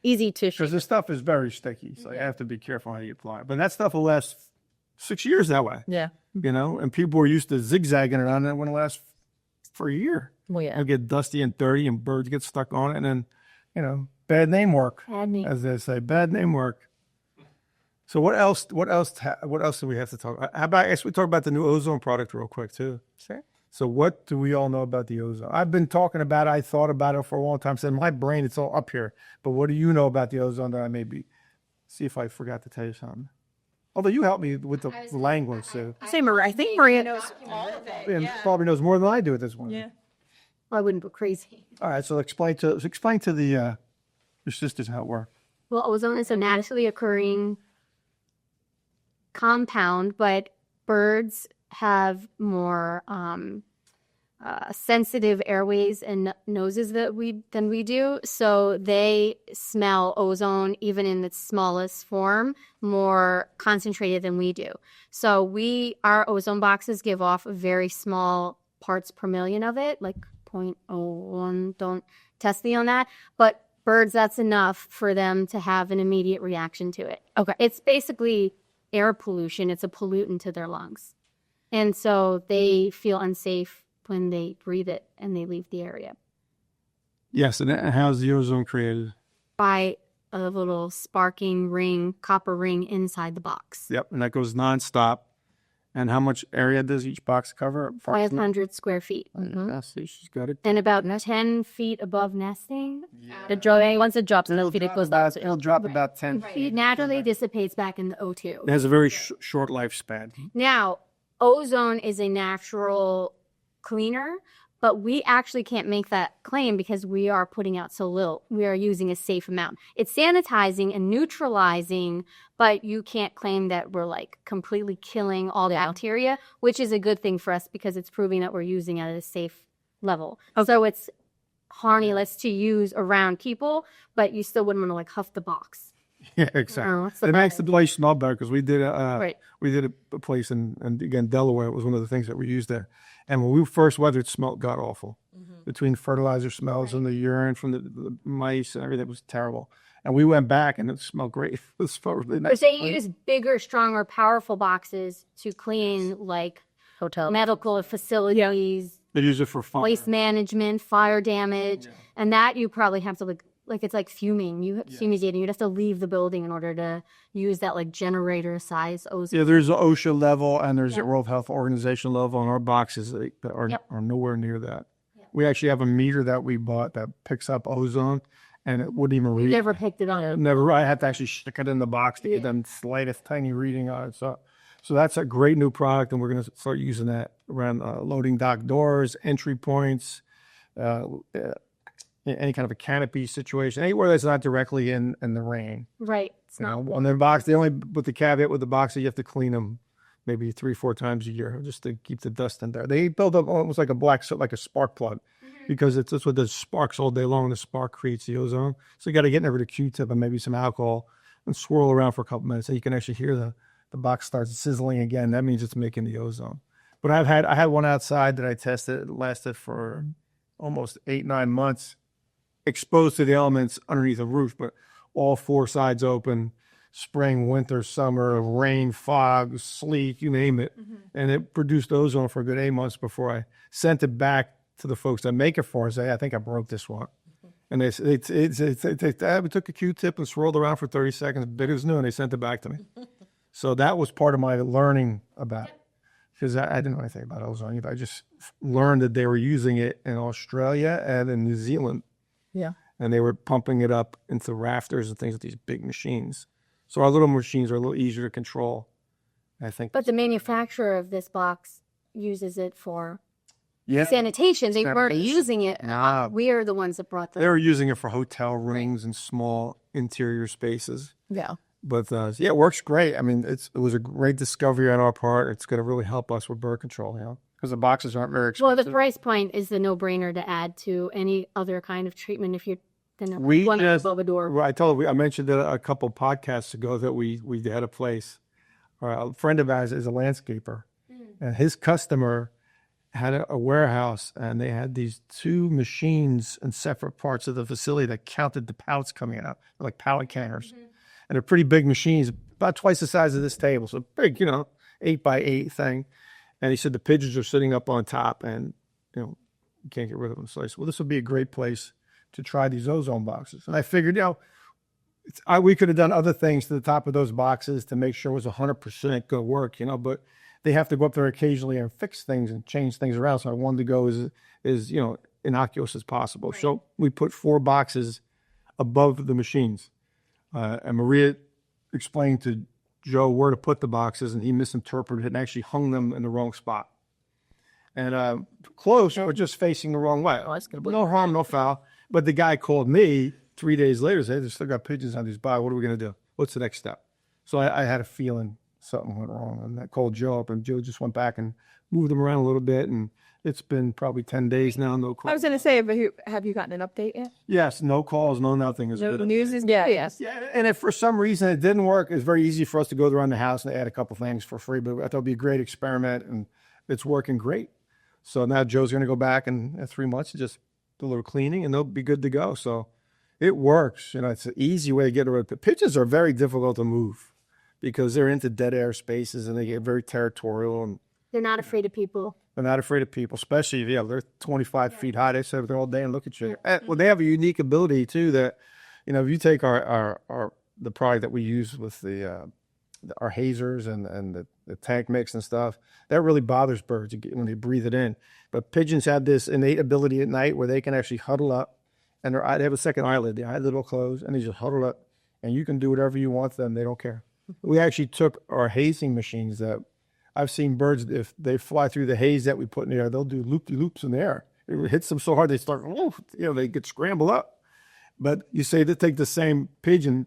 Easy tissue. Because this stuff is very sticky, so you have to be careful how you apply it. But that stuff will last 6 years that way. Yeah. And people were used to zigzagging it on, and it wouldn't last for a year. Well, yeah. It'll get dusty and dirty, and birds get stuck on it, and then, bad name work, Bad name. as they say, bad name work. So what else do we have to talk about? How about, I guess we talk about the new ozone product real quick too. Sure. So what do we all know about the ozone? I've been talking about it. I thought about it for a long time. Said my brain, it's all up here. But what do you know about the ozone that I maybe see if I forgot to tell you something? Although you helped me with the language, so I think Maria knows all of it. and probably knows more than I do at this one. Yeah. I wouldn't go crazy. All right. So explain to the your sisters how it works. Well, ozone is a naturally occurring compound, but birds have more sensitive airways and noses than we do, so they smell ozone even in its smallest form more concentrated than we do. So our ozone boxes give off very small parts per million of it, like 0.01. Don't test me on that, but birds, that's enough for them to have an immediate reaction to it. Okay, it's basically air pollution. It's a pollutant to their lungs. And so they feel unsafe when they breathe it and they leave the area. Yes, and how's the ozone created? By a little sparking ring, copper ring inside the box. Yep, and that goes nonstop. And how much area does each box cover? 500 square feet. See, she's got it. And about 10 feet above nesting. Once it drops, it goes down. It'll drop about 10 feet. It naturally dissipates back in the O2. It has a very short lifespan. Now, ozone is a natural cleaner, but we actually can't make that claim because we are putting out so little. We are using a safe amount. It's sanitizing and neutralizing, but you can't claim that we're like completely killing all the bacteria, which is a good thing for us because it's proving that we're using at a safe level. So it's harmless to use around people, but you still wouldn't want to like huff the box. Yeah, exactly. What's the It makes bad? the place smell better because we did Right. a place in, and again, Delaware was one of the things that we used there. And when we first weathered, it smelled god awful. Between fertilizer smells and the urine from the mice and everything, it was terrible. And we went back and it smelled great. It smelled really nice. But they use bigger, stronger, powerful boxes to clean like Hotel. medical facilities, They use it for fun. waste management, fire damage, and that you probably have to like it's like fuming. Fumigating. You'd have to leave the building in order to use that like generator size ozone. Yeah, there's an OSHA level and there's a World Health Organization level, and our boxes that are nowhere near that. We actually have a meter that we bought that picks up ozone, and it wouldn't even read. Never picked it up. Never. I had to actually stick it in the box to get them slightest tiny reading on it. So that's a great new product, and we're going to start using that around loading dock doors, entry points, any kind of a canopy situation, anywhere that's not directly in the rain. Right. It's You not. know, on their box, they only with the caveat with the box that you have to clean them maybe 3-4 times a year just to keep the dust in there. They build up almost like a like a spark plug because that's what does sparks all day long. The spark creates the ozone. So you got to get in there with a Q-tip and maybe some alcohol and swirl around for a couple minutes, and you can actually hear the box starts sizzling again. That means it's making the ozone. But I had one outside that I tested. It lasted for almost 8-9 months, exposed to the elements underneath the roof, but all 4 sides open, spring, winter, summer, rain, fog, sleet, you name it. And it produced ozone for a good 8 months before I sent it back to the folks that make it for us. I think I broke this one. And we took a Q-tip and swirled around for 30 seconds, bit as new, and they sent it back to me. So that was part of my learning about it, because I didn't know anything about ozone either. I just learned that they were using it in Australia and in New Zealand. Yeah. And they were pumping it up into rafters and things with these big machines. So our little machines are a little easier to control, I think. But the manufacturer of this box uses it for Yeah, sanitation. They weren't Sanitation. using it. Nah. We are the ones that brought they the. were using it for hotel rooms and small interior spaces. Yeah. But yeah, it works great. I mean, it was a great discovery on our part. It's going to really help us with bird control, you know, because the boxes aren't very Well, expensive. the price point is the no-brainer to add to any other kind of treatment if you're We one just- above a door. I mentioned it a couple podcasts ago that we had a place. A friend of ours is a landscaper, and his customer had a warehouse, and they had these 2 machines in separate parts of the facility that counted the pallets coming out, like pallet canners. And they're pretty big machines, about twice the size of this table. So big, 8x8 thing. And he said the pigeons are sitting up on top, and you can't get rid of them. So I said, well, this would be a great place to try these ozone boxes. And I figured, we could have done other things to the top of those boxes to make sure it was 100% going to work, but they have to go up there occasionally and fix things and change things around. So I wanted to go as innocuous as possible. Right. So we put 4 boxes above the machines. And Maria explained to Joe where to put the boxes, and he misinterpreted it and actually hung them in the wrong spot. And close, but just facing the wrong way. No harm, no foul. But the guy called me 3 days later and said, "There's still got pigeons on these boxes. What are we going to do? What's the next step?" So I had a feeling something went wrong. And I called Joe up, and Joe just went back and moved them around a little bit. And it's been probably 10 days now, no calls. I was going to say, but have you gotten an update yet? Yes, no calls, no nothing. Is No good. news is Yeah. good. Yes. Yeah, and if for some reason it didn't work, it's very easy for us to go around the house and add a couple things for free. But I thought it'd be a great experiment, and it's working great. So now Joe's going to go back in 3 months and just do a little cleaning, and they'll be good to go. So it works. It's an easy way to get rid of it. Pigeons are very difficult to move because they're into dead air spaces, and they get very territorial, and They're not afraid of people. they're not afraid of people, especially if they're 25 feet high. They sit there all day and look at you. Well, they have a unique ability too that, if you take the product that we use with our hazers and the tank mix and stuff, that really bothers birds when they breathe it in. But pigeons have this innate ability at night where they can actually huddle up, and they have a second eyelid. The eyelid will close, and they just huddle up, and you can do whatever you want to them. They don't care. We actually took our hazing machines that I've seen birds, if they fly through the haze that we put in the air, they'll do loop-de-loops in the air. It hits them so hard they start, they get scrambled up. But you say to take the same pigeon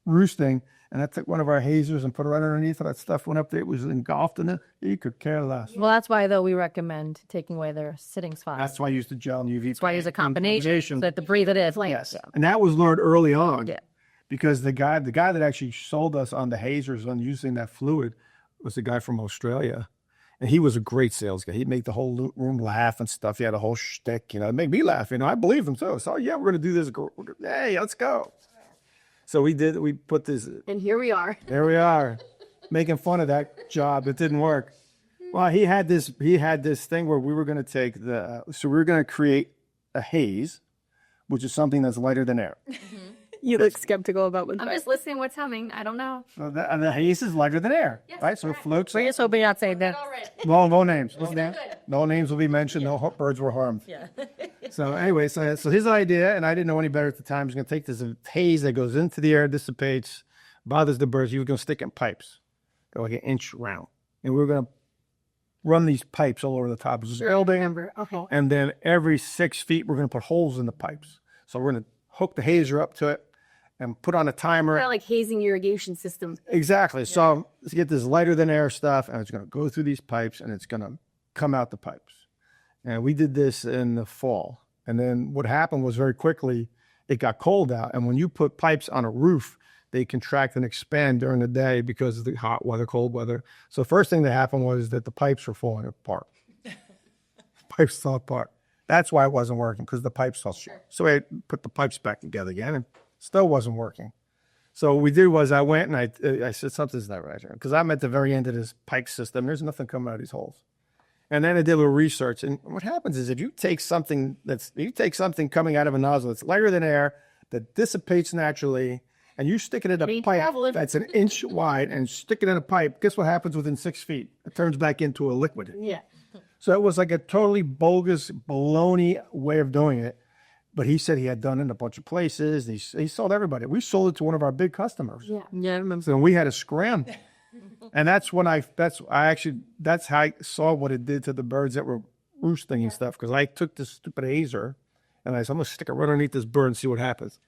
roosting, and I took one of our hazers and put it right underneath it. That stuff went up there. It was engulfed in it. You could care less. Well, that's why, though, we recommend taking away their sitting spots. That's why I use the gel and UV. That's why I use a combination so that to breathe it in. Yes. And that was learned early on. Yeah. Because the guy that actually sold us on the hazers on using that fluid was a guy from Australia. And he was a great sales guy. He'd make the whole room laugh and stuff. He had a whole shtick, it made me laugh. I believed him too. So, yeah, we're going to do this. Hey, let's go. So we put this. And here we are. There we are, making fun of that job. It didn't work. Well, he had this thing where we were going to take so we were going to create a haze, which is something that's lighter than air. You look skeptical about what I'm just listening what's coming. I don't know. So and the haze is lighter than air, right? So it floats. We're just hoping you're not saying that. No names. No names will be mentioned. No birds were harmed. Yeah. So anyway, so his idea, and I didn't know any better at the time, was going to take this haze that goes into the air, dissipates, bothers the birds. He was going to stick it in pipes, go like an inch round, and we were going to run these pipes all over the top of the building. Okay. And then every 6 feet, we're going to put holes in the pipes. So we're going to hook the hazer up to it and put on a timer. Kind of like hazing irrigation system. Exactly. Yeah. So let's get this lighter than air stuff, and it's going to go through these pipes, and it's going to come out the pipes. And we did this in the fall. And then what happened was very quickly, it got cold out. And when you put pipes on a roof, they contract and expand during the day because of the hot weather, cold weather. So the first thing that happened was that the pipes were falling apart. Pipes fell apart. That's why it wasn't working, because the pipes fell short. So I put the pipes back together again, and still wasn't working. So what we did was I went and I said, something's not right here. Because I'm at the very end of this pipe system. There's nothing coming out of these holes. And then I did a little research. And what happens is if you take something coming out of a nozzle that's lighter than air, that dissipates naturally, and you stick it in a pipe that's an inch wide and stick it in a pipe, guess what happens within 6 feet? It turns back into a liquid. Yeah. So it was like a totally bogus, baloney way of doing it. But he said he had done it in a bunch of places. He sold everybody. We sold it to one of our big customers. Yeah. Yeah, I remember. So we had to scram. And that's how I saw what it did to the birds that were roosting and stuff. Because I took this stupid hazer and I said, I'm going to stick it right underneath this bird and see what happens.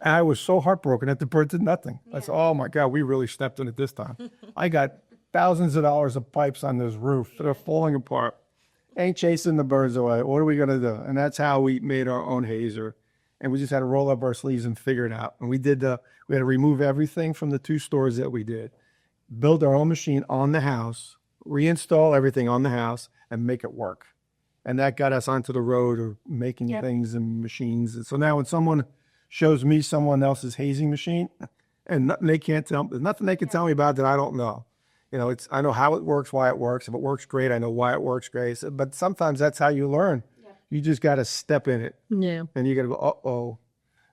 And I was so heartbroken that the bird did nothing. I said, oh my God, we really stepped in it this time. I got thousands of dollars of pipes on this roof that are falling apart. Ain't chasing the birds away. What are we going to do? And that's how we made our own hazer. And we just had to roll up our sleeves and figure it out. And we had to remove everything from the 2 stores that we did, build our own machine on the house, reinstall everything on the house, and make it work. And that got us onto the road of making things and machines. And so now when someone shows me someone else's hazing machine, and nothing they can't tell, there's nothing they can tell me about that I don't know. I know how it works, why it works. If it works great, I know why it works great. But sometimes that's how you learn. Yeah. You just got to step in it. Yeah. And you got to go, uh-oh.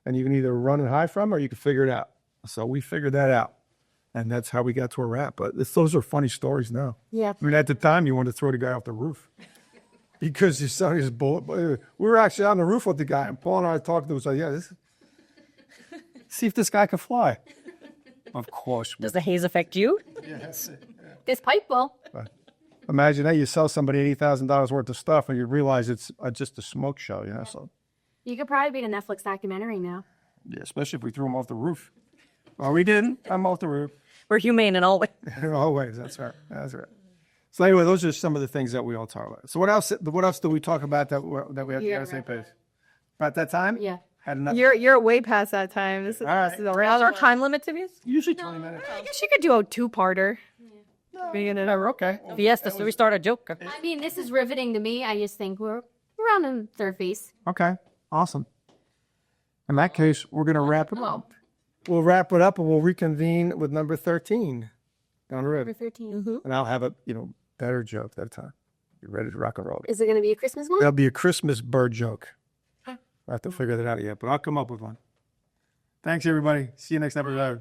And you can either run and hide from it, or you can figure it out. So we figured that out. And that's how we got to where we're at. But those are funny stories now. Yeah. I mean, at the time, you wanted to throw the guy off the roof. Because you saw his bullet. We were actually on the roof with the guy. And Paul and I talked to him. So, see if this guy can fly. Of course. Does the haze affect you? Yes. This pipe will. Imagine that you sell somebody $80,000 worth of stuff and you realize it's just a smoke show, So You could probably be in a Netflix documentary now. yeah, especially if we threw them off the roof. Well, we didn't. I'm off the roof. We're humane in all ways. Always. That's right. That's right. So anyway, those are some of the things that we all talk about. So what else? What else do we talk about that we have to get on the same page? About that time? Yeah. Had enough. You're way past that time. This is How's our time limit to this? Usually 20 minutes. I guess you could do a 2-parter. We're okay. Fiesta, so we start a joke. I mean, this is riveting to me. I just think we're on the surface. Okay. Awesome. In that case, we're going to wrap it up. We'll wrap it up and we'll reconvene with number 13 down the road. Number 13. Mm-hmm. And I'll have a better joke that time. You're ready to rock and roll. Is it going to be a Christmas one? That'll be a Christmas bird joke. I have to figure that out yet, but I'll come up with one. Thanks, everybody. See you next episode.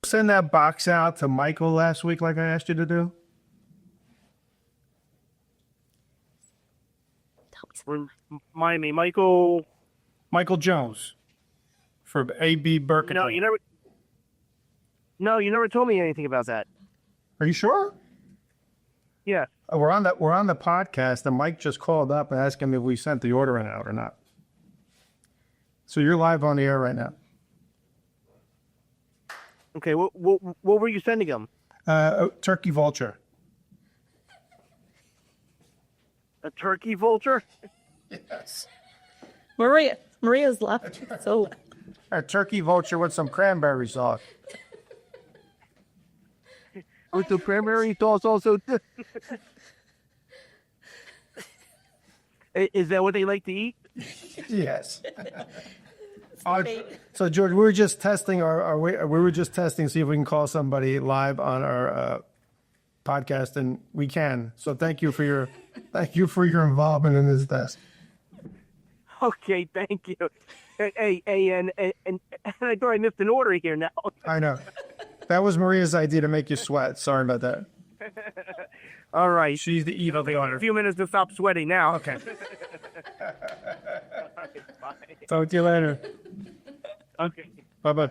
Send that box out to Michael last week like I asked you to do. Remind me, Michael. Michael Jones for A.B. Burkett. No, you never. No, you never told me anything about that. Are you sure? Yeah. We're on the podcast, and Mike just called up and asked him if we sent the order out or not. So you're live on the air right now. Okay. What were you sending him? Turkey vulture. A turkey vulture? Yes. Maria's left. So A turkey vulture with some cranberry sauce. With the cranberry sauce also. Is that what they like to eat? Yes. So George, we were just testing we were just testing to see if we can call somebody live on our podcast, and we can. So thank you for your involvement in this test. Okay, thank you. Hey, and I thought I missed an order here now. I know. That was Maria's idea to make you sweat. Sorry about that. All right. She's the evil of the A order. few minutes to stop sweating now. Okay. Talk to you later. Okay. Bye-bye.